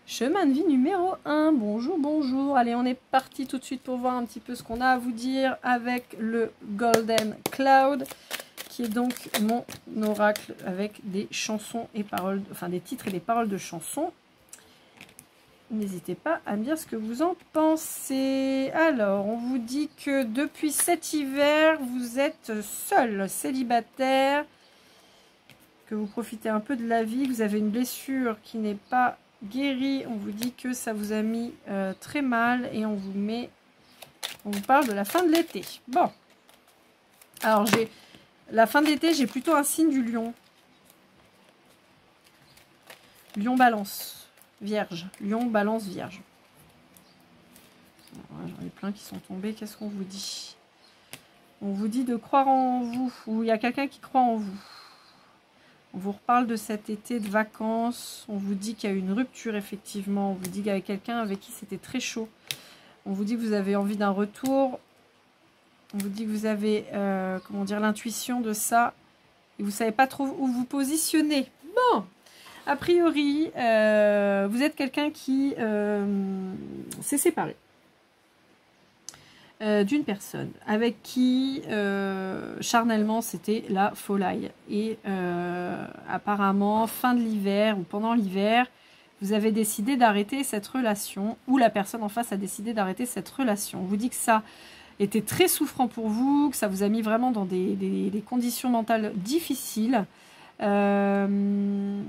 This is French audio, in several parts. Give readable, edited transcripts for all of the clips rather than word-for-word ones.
Chemin de vie numéro 1. Bonjour, bonjour. Allez, on est parti tout de suite pour voir un petit peu ce qu'on a à vous dire avec le Golden Cloud, qui est donc mon oracle avec des chansons et paroles, enfin des titres et des paroles de chansons. N'hésitez pas à me dire ce que vous en pensez. Alors, on vous dit que depuis cet hiver, vous êtes seul, célibataire, que vous profitez un peu de la vie, que vous avez une blessure qui n'est pas guérie. On vous dit que ça vous a mis très mal et on vous parle de la fin de l'été. Bon, alors la fin de l'été, j'ai plutôt un signe du lion. Lion balance, vierge. Lion balance, vierge. J'en ai plein qui sont tombés. Qu'est-ce qu'on vous dit? On vous dit de croire en vous, ou il y a quelqu'un qui croit en vous. On vous reparle de cet été de vacances. On vous dit qu'il y a eu une rupture, effectivement. On vous dit qu'il y avait quelqu'un avec qui c'était très chaud. On vous dit que vous avez envie d'un retour. On vous dit que vous avez, comment dire, l'intuition de ça. Et vous ne savez pas trop où vous positionner. Bon, a priori, vous êtes quelqu'un qui s'est séparé d'une personne avec qui charnellement c'était la folie et apparemment fin de l'hiver ou pendant l'hiver vous avez décidé d'arrêter cette relation, ou la personne en face a décidé d'arrêter cette relation. On vous dit que ça était très souffrant pour vous, que ça vous a mis vraiment dans des conditions mentales difficiles. On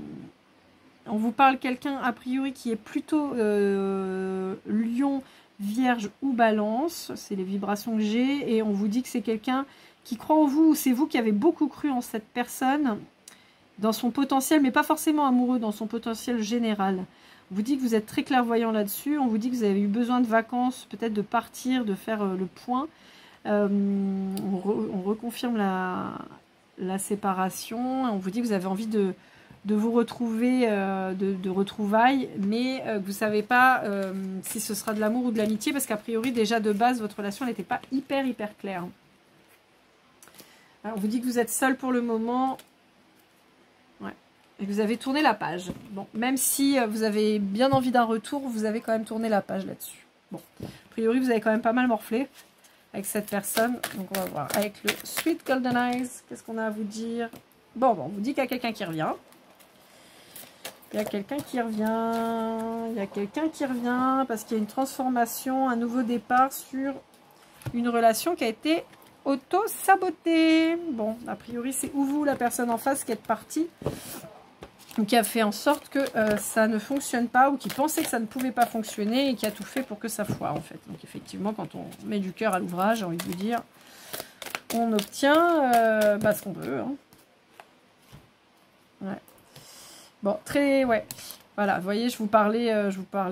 vous parle quelqu'un a priori qui est plutôt lion, vierge ou balance, c'est les vibrations que j'ai, et on vous dit que c'est quelqu'un qui croit en vous, ou c'est vous qui avez beaucoup cru en cette personne, dans son potentiel, mais pas forcément amoureux, dans son potentiel général. On vous dit que vous êtes très clairvoyant là-dessus, on vous dit que vous avez eu besoin de vacances, peut-être de partir, de faire le point. On reconfirme la séparation, on vous dit que vous avez envie de vous retrouver, de retrouvailles, mais que vous ne savez pas si ce sera de l'amour ou de l'amitié, parce qu'a priori, déjà de base, votre relation n'était pas hyper claire. Alors, on vous dit que vous êtes seul pour le moment, ouais, et que vous avez tourné la page. Bon, même si vous avez bien envie d'un retour, vous avez quand même tourné la page là-dessus. Bon, a priori, vous avez quand même pas mal morflé avec cette personne, donc on va voir. Avec le Sweet Golden Eyes, qu'est-ce qu'on a à vous dire? Bon, on vous dit qu'il y a quelqu'un qui revient. Il y a quelqu'un qui revient, il y a quelqu'un qui revient parce qu'il y a une transformation, un nouveau départ sur une relation qui a été auto-sabotée. Bon, a priori, c'est ou vous, la personne en face, qui êtes partie, ou qui a fait en sorte que ça ne fonctionne pas, ou qui pensait que ça ne pouvait pas fonctionner et qui a tout fait pour que ça foire, en fait. Donc, effectivement, quand on met du cœur à l'ouvrage, j'ai envie de vous dire, on obtient ce qu'on veut. Hein. Ouais. Bon, ouais. Voilà, vous voyez, je vous parlais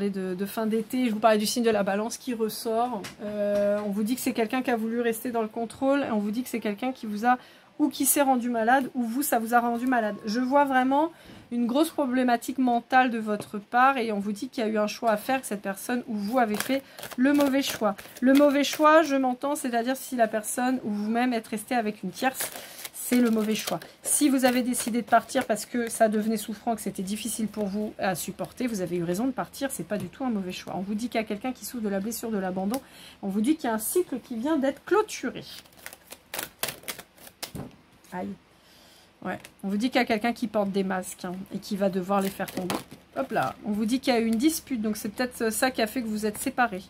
de fin d'été, je vous parlais du signe de la balance qui ressort. On vous dit que c'est quelqu'un qui a voulu rester dans le contrôle, et on vous dit que c'est quelqu'un qui vous a, ou qui s'est rendu malade, ou vous, ça vous a rendu malade. Je vois vraiment une grosse problématique mentale de votre part, et on vous dit qu'il y a eu un choix à faire, que cette personne ou vous avez fait le mauvais choix. Le mauvais choix, je m'entends, c'est-à-dire si la personne ou vous-même êtes resté avec une tierce, c'est le mauvais choix. Si vous avez décidé de partir parce que ça devenait souffrant, que c'était difficile pour vous à supporter, vous avez eu raison de partir, c'est pas du tout un mauvais choix. On vous dit qu'il y a quelqu'un qui souffre de la blessure de l'abandon, on vous dit qu'il y a un cycle qui vient d'être clôturé. Aïe. Ouais. On vous dit qu'il y a quelqu'un qui porte des masques hein, et qui va devoir les faire tomber. Hop là. On vous dit qu'il y a eu une dispute, donc c'est peut-être ça qui a fait que vous êtes séparés.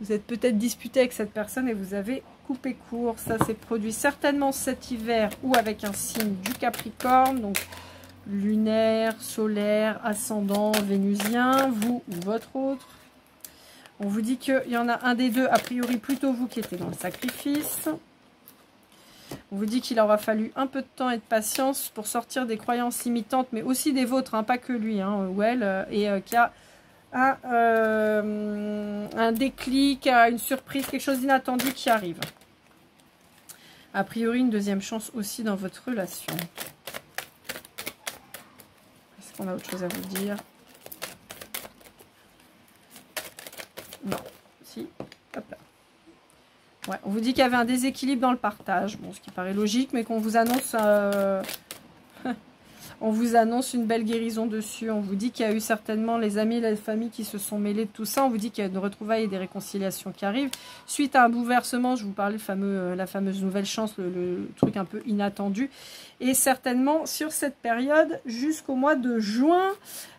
Vous êtes peut-être disputé avec cette personne et vous avez coupé court. Ça s'est produit certainement cet hiver ou avec un signe du Capricorne. Donc lunaire, solaire, ascendant, vénusien, vous ou votre autre. On vous dit qu'il y en a un des deux, a priori plutôt vous qui étiez dans le sacrifice. On vous dit qu'il aura fallu un peu de temps et de patience pour sortir des croyances limitantes, mais aussi des vôtres, hein, pas que lui hein, ou elle, et qui a un déclic, une surprise, quelque chose d'inattendu qui arrive. A priori, une deuxième chance aussi dans votre relation. Est-ce qu'on a autre chose à vous dire? Non. Si. Hop là. Ouais, on vous dit qu'il y avait un déséquilibre dans le partage. Bon, ce qui paraît logique, mais qu'on vous annonce... On vous annonce une belle guérison dessus. On vous dit qu'il y a eu certainement les amis et la famille qui se sont mêlés de tout ça. On vous dit qu'il y a de retrouvailles et des réconciliations qui arrivent. Suite à un bouleversement, je vous parlais la fameuse nouvelle chance, le truc un peu inattendu. Et certainement sur cette période jusqu'au mois de juin,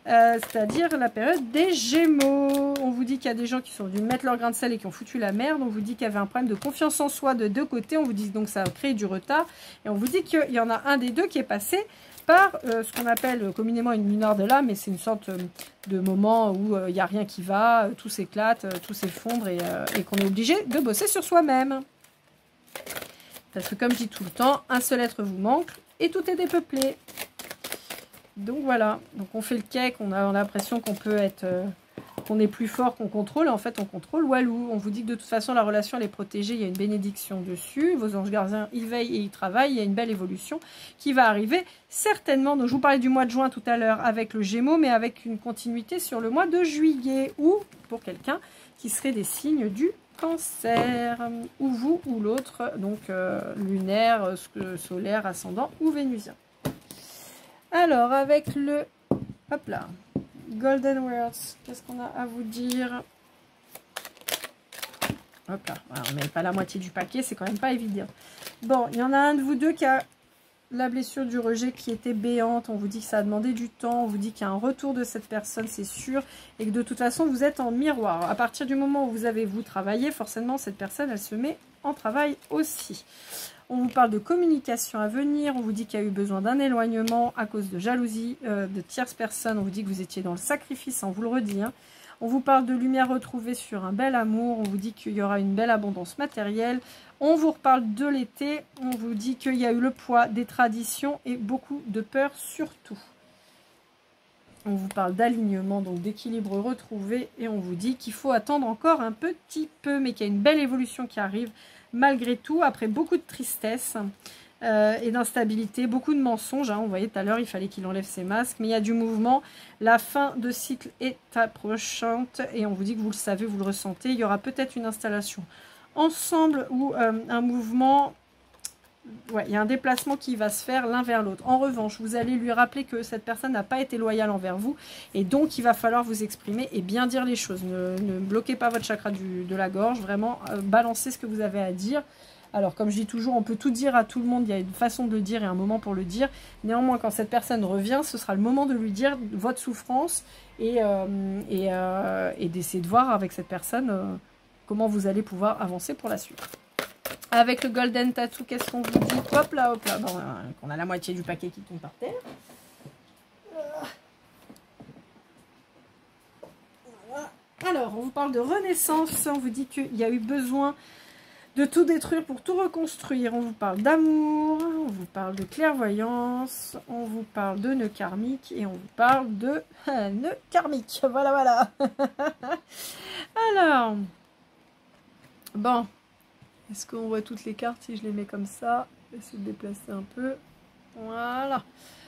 c'est-à-dire la période des Gémeaux. On vous dit qu'il y a des gens qui sont venus mettre leur grain de sel et qui ont foutu la merde. On vous dit qu'il y avait un problème de confiance en soi de deux côtés. On vous dit donc que ça a créé du retard. Et on vous dit qu'il y en a un des deux qui est passé par ce qu'on appelle communément une lunaire de l'âme, mais c'est une sorte de moment où il n'y a rien qui va, tout s'éclate, tout s'effondre et qu'on est obligé de bosser sur soi-même. Parce que comme je dis tout le temps, un seul être vous manque et tout est dépeuplé. Donc voilà, donc on fait le cake, on a l'impression qu'on peut être... qu'on est plus fort, qu'on contrôle, et en fait on contrôle Walou. On vous dit que de toute façon la relation elle est protégée, il y a une bénédiction dessus, vos anges gardiens ils veillent et ils travaillent, il y a une belle évolution qui va arriver certainement. Donc je vous parlais du mois de juin tout à l'heure avec le Gémeaux, mais avec une continuité sur le mois de juillet, ou pour quelqu'un qui serait des signes du Cancer, ou vous ou l'autre, donc lunaire, solaire, ascendant ou vénusien. Alors avec le... hop là, Golden Words, qu'est-ce qu'on a à vous dire? Hop là, voilà, on n'avait pas la moitié du paquet, c'est quand même pas évident. Bon, il y en a un de vous deux qui a la blessure du rejet qui était béante. On vous dit que ça a demandé du temps, on vous dit qu'il y a un retour de cette personne, c'est sûr, et que de toute façon, vous êtes en miroir. À partir du moment où vous avez, vous, travaillé, forcément, cette personne, elle se met en travail aussi. On vous parle de communication à venir, on vous dit qu'il y a eu besoin d'un éloignement à cause de jalousie, de tierces personnes. On vous dit que vous étiez dans le sacrifice, on vous le redit. Hein. On vous parle de lumière retrouvée sur un bel amour, on vous dit qu'il y aura une belle abondance matérielle. On vous reparle de l'été, on vous dit qu'il y a eu le poids des traditions et beaucoup de peur surtout. On vous parle d'alignement, donc d'équilibre retrouvé, et on vous dit qu'il faut attendre encore un petit peu, mais qu'il y a une belle évolution qui arrive malgré tout, après beaucoup de tristesse et d'instabilité, beaucoup de mensonges. Hein. Vous voyez tout à l'heure, il fallait qu'il enlève ses masques, mais il y a du mouvement. La fin de cycle est approchante, et on vous dit que vous le savez, vous le ressentez. Il y aura peut-être une installation ensemble ou un mouvement... Ouais, il y a un déplacement qui va se faire l'un vers l'autre. En revanche, vous allez lui rappeler que cette personne n'a pas été loyale envers vous. Et donc, il va falloir vous exprimer et bien dire les choses. Ne bloquez pas votre chakra de la gorge. Vraiment, balancez ce que vous avez à dire. Alors, comme je dis toujours, on peut tout dire à tout le monde. Il y a une façon de le dire et un moment pour le dire. Néanmoins, quand cette personne revient, ce sera le moment de lui dire votre souffrance et d'essayer de voir avec cette personne comment vous allez pouvoir avancer pour la suite. Avec le Golden Tattoo, qu'est-ce qu'on vous dit? Hop là, hop là. Bon, on a la moitié du paquet qui tombe par terre. Alors, on vous parle de renaissance. On vous dit qu'il y a eu besoin de tout détruire pour tout reconstruire. On vous parle d'amour, on vous parle de clairvoyance, on vous parle de nœud karmique et on vous parle de nœud karmique. Voilà, voilà. Alors, bon. Est-ce qu'on voit toutes les cartes si je les mets comme ça? Je vais essayer de déplacer un peu. Voilà.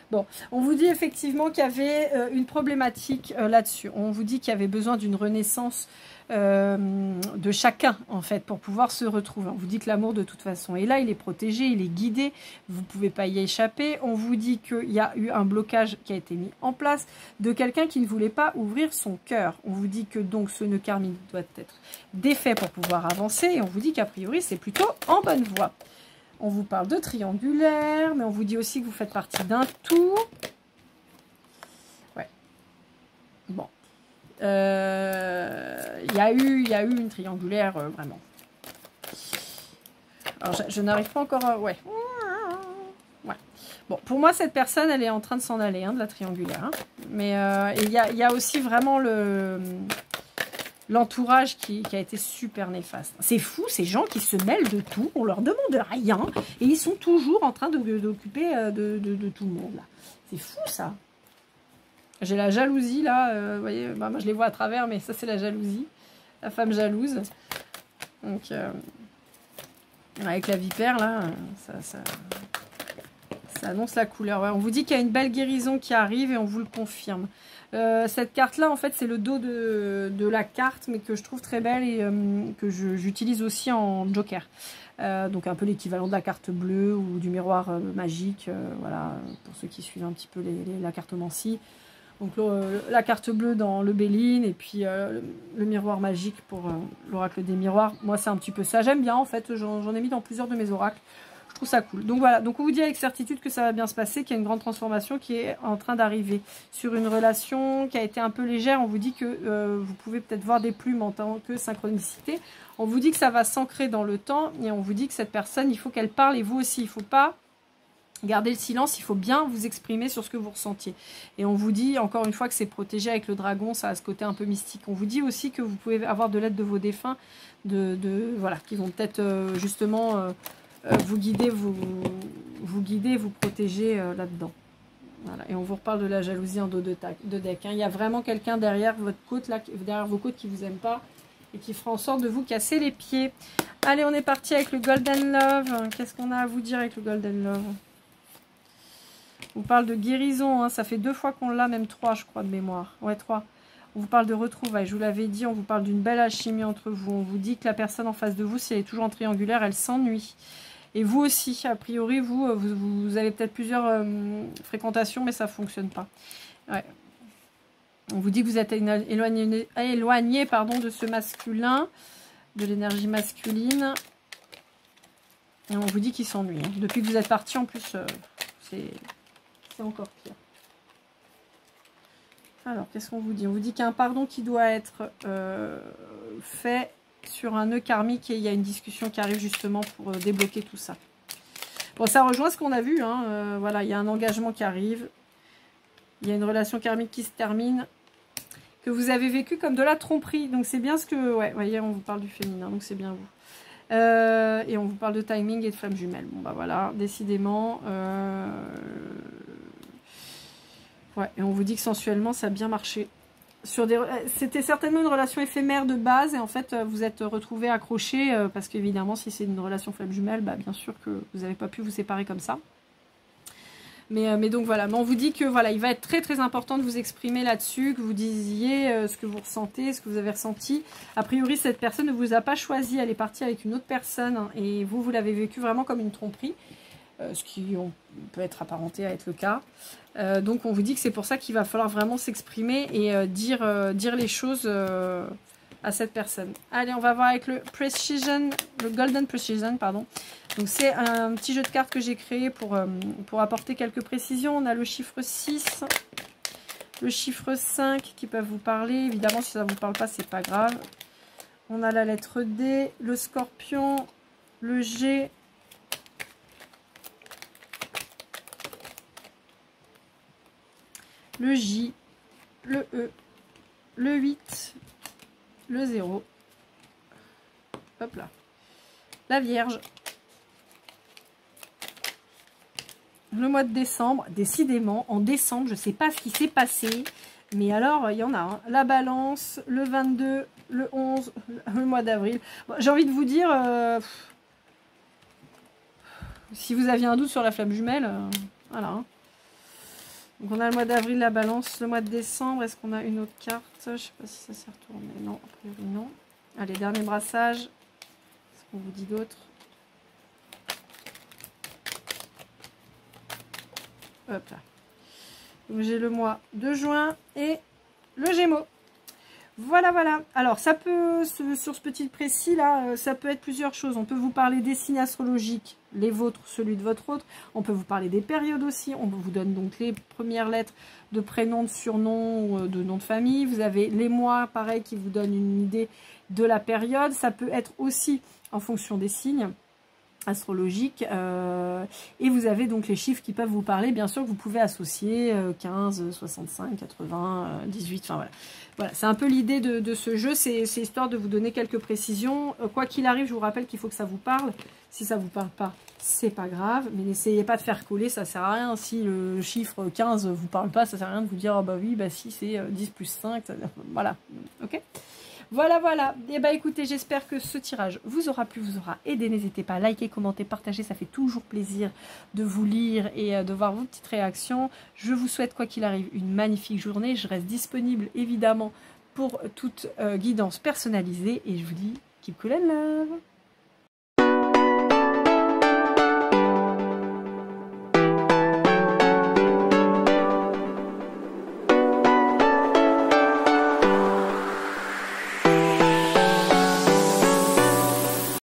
Bon, on vous dit effectivement qu'il y avait une problématique là-dessus. On vous dit qu'il y avait besoin d'une renaissance de chacun, en fait, pour pouvoir se retrouver. On vous dit que l'amour, de toute façon, est là, il est protégé, il est guidé. Vous ne pouvez pas y échapper. On vous dit qu'il y a eu un blocage qui a été mis en place de quelqu'un qui ne voulait pas ouvrir son cœur. On vous dit que donc ce nœud karmique doit être défait pour pouvoir avancer. Et on vous dit qu'a priori, c'est plutôt en bonne voie. On vous parle de triangulaire, mais on vous dit aussi que vous faites partie d'un tout. Ouais. Bon. Il y a eu une triangulaire, vraiment. Alors, je n'arrive pas encore à... Ouais. Ouais. Bon, pour moi, cette personne, elle est en train de s'en aller, hein, de la triangulaire. Hein. Mais il y a aussi vraiment l'entourage qui a été super néfaste. C'est fou, ces gens qui se mêlent de tout, on leur demande rien, et ils sont toujours en train d'occuper de tout le monde. C'est fou, ça. J'ai la jalousie, là, vous voyez, bah, moi je les vois à travers, mais ça c'est la jalousie. La femme jalouse. Donc, avec la vipère, là, ça annonce la couleur. Ouais, on vous dit qu'il y a une belle guérison qui arrive et on vous le confirme. Cette carte-là, en fait, c'est le dos de la carte, mais que je trouve très belle et que j'utilise aussi en joker. Donc un peu l'équivalent de la carte bleue ou du miroir magique, voilà, pour ceux qui suivent un petit peu la cartomancie. Donc la carte bleue dans le Béline et puis le miroir magique pour l'oracle des miroirs. Moi c'est un petit peu ça, j'aime bien en fait, j'en ai mis dans plusieurs de mes oracles. Je trouve ça cool. Donc voilà, donc on vous dit avec certitude que ça va bien se passer, qu'il y a une grande transformation qui est en train d'arriver. Sur une relation qui a été un peu légère, on vous dit que vous pouvez peut-être voir des plumes en tant que synchronicité. On vous dit que ça va s'ancrer dans le temps et on vous dit que cette personne, il faut qu'elle parle et vous aussi, il ne faut pas garder le silence, il faut bien vous exprimer sur ce que vous ressentiez. Et on vous dit encore une fois que c'est protégé avec le dragon, ça a ce côté un peu mystique. On vous dit aussi que vous pouvez avoir de l'aide de vos défunts, voilà, qui vont peut-être justement vous guider, vous protéger là-dedans. Voilà. Et on vous reparle de la jalousie en dos de deck. Hein. Il y a vraiment quelqu'un derrière votre côte, là, derrière vos côtes qui vous aime pas et qui fera en sorte de vous casser les pieds. Allez, on est parti avec le Golden Love. Qu'est-ce qu'on a à vous dire avec le Golden Love? On parle de guérison, hein. Ça fait 2 fois qu'on l'a, même 3 je crois de mémoire. Ouais, 3. On vous parle de retrouvailles, je vous l'avais dit, on vous parle d'une belle alchimie entre vous. On vous dit que la personne en face de vous, si elle est toujours en triangulaire, elle s'ennuie. Et vous aussi, a priori, vous avez peut-être plusieurs fréquentations, mais ça ne fonctionne pas. Ouais. On vous dit que vous êtes éloigné pardon, de ce masculin, de l'énergie masculine. Et on vous dit qu'il s'ennuie. Hein. Depuis que vous êtes parti, en plus, c'est encore pire. Alors, qu'est-ce qu'on vous dit? On vous dit qu'il y a un pardon qui doit être fait sur un nœud karmique et il y a une discussion qui arrive justement pour débloquer tout ça. Bon, ça rejoint ce qu'on a vu. Hein. Voilà, il y a un engagement qui arrive. Il y a une relation karmique qui se termine. Que vous avez vécu comme de la tromperie. Donc, c'est bien ce que... Ouais, voyez, on vous parle du féminin. Donc, c'est bien vous. Et on vous parle de timing et de flamme jumelle. Bon, bah voilà, décidément... Ouais, et on vous dit que sensuellement, ça a bien marché. C'était certainement une relation éphémère de base, et en fait, vous êtes retrouvés accrochés, parce qu'évidemment, si c'est une relation flamme jumelle, bah, bien sûr que vous n'avez pas pu vous séparer comme ça. Mais donc voilà, mais on vous dit que voilà, il va être très très important de vous exprimer là-dessus, que vous disiez ce que vous ressentez, ce que vous avez ressenti. A priori, cette personne ne vous a pas choisi, elle est partie avec une autre personne, hein, et vous l'avez vécu vraiment comme une tromperie. Ce qui peut être apparenté à être le cas. Donc on vous dit que c'est pour ça qu'il va falloir vraiment s'exprimer et dire les choses à cette personne. Allez, on va voir avec le Precision, le Golden Precision, pardon. Donc c'est un petit jeu de cartes que j'ai créé pour apporter quelques précisions. On a le chiffre 6, le chiffre 5 qui peuvent vous parler. Évidemment, si ça ne vous parle pas, c'est pas grave. On a la lettre D, le Scorpion, le G, le J, le E, le 8, le 0, hop là, la Vierge, le mois de décembre. Décidément, en décembre, je ne sais pas ce qui s'est passé, mais alors, il y en a, hein. La Balance, le 22, le 11, le mois d'avril. Bon, j'ai envie de vous dire, si vous aviez un doute sur la flamme jumelle, voilà, hein. Donc on a le mois d'avril, la Balance, le mois de décembre. Est-ce qu'on a une autre carte? Je ne sais pas si ça s'est retourné. Non, a priori non. Allez, dernier brassage. Qu'est-ce qu'on vous dit d'autre? Hop là. Donc j'ai le mois de juin et le Gémeaux. Voilà, voilà. Alors, ça peut, sur ce petit précis là, ça peut être plusieurs choses. On peut vous parler des signes astrologiques, les vôtres, celui de votre autre. On peut vous parler des périodes aussi. On vous donne donc les premières lettres de prénom, de surnom, de nom de famille. Vous avez les mois, pareil, qui vous donnent une idée de la période. Ça peut être aussi en fonction des signes astrologique, et vous avez donc les chiffres qui peuvent vous parler, bien sûr que vous pouvez associer 15, 65, 80, 18, enfin voilà. Voilà, c'est un peu l'idée de ce jeu, c'est histoire de vous donner quelques précisions. Quoi qu'il arrive, je vous rappelle qu'il faut que ça vous parle. Si ça vous parle pas, c'est pas grave, mais n'essayez pas de faire coller, ça sert à rien. Si le chiffre 15 vous parle pas, ça sert à rien de vous dire oh bah oui, bah si c'est 10 plus 5, voilà, ok. Voilà, voilà. Et bah écoutez, j'espère que ce tirage vous aura plu, vous aura aidé. N'hésitez pas à liker, commenter, partager. Ça fait toujours plaisir de vous lire et de voir vos petites réactions. Je vous souhaite, quoi qu'il arrive, une magnifique journée. Je reste disponible, évidemment, pour toute guidance personnalisée. Et je vous dis, keep cool and love.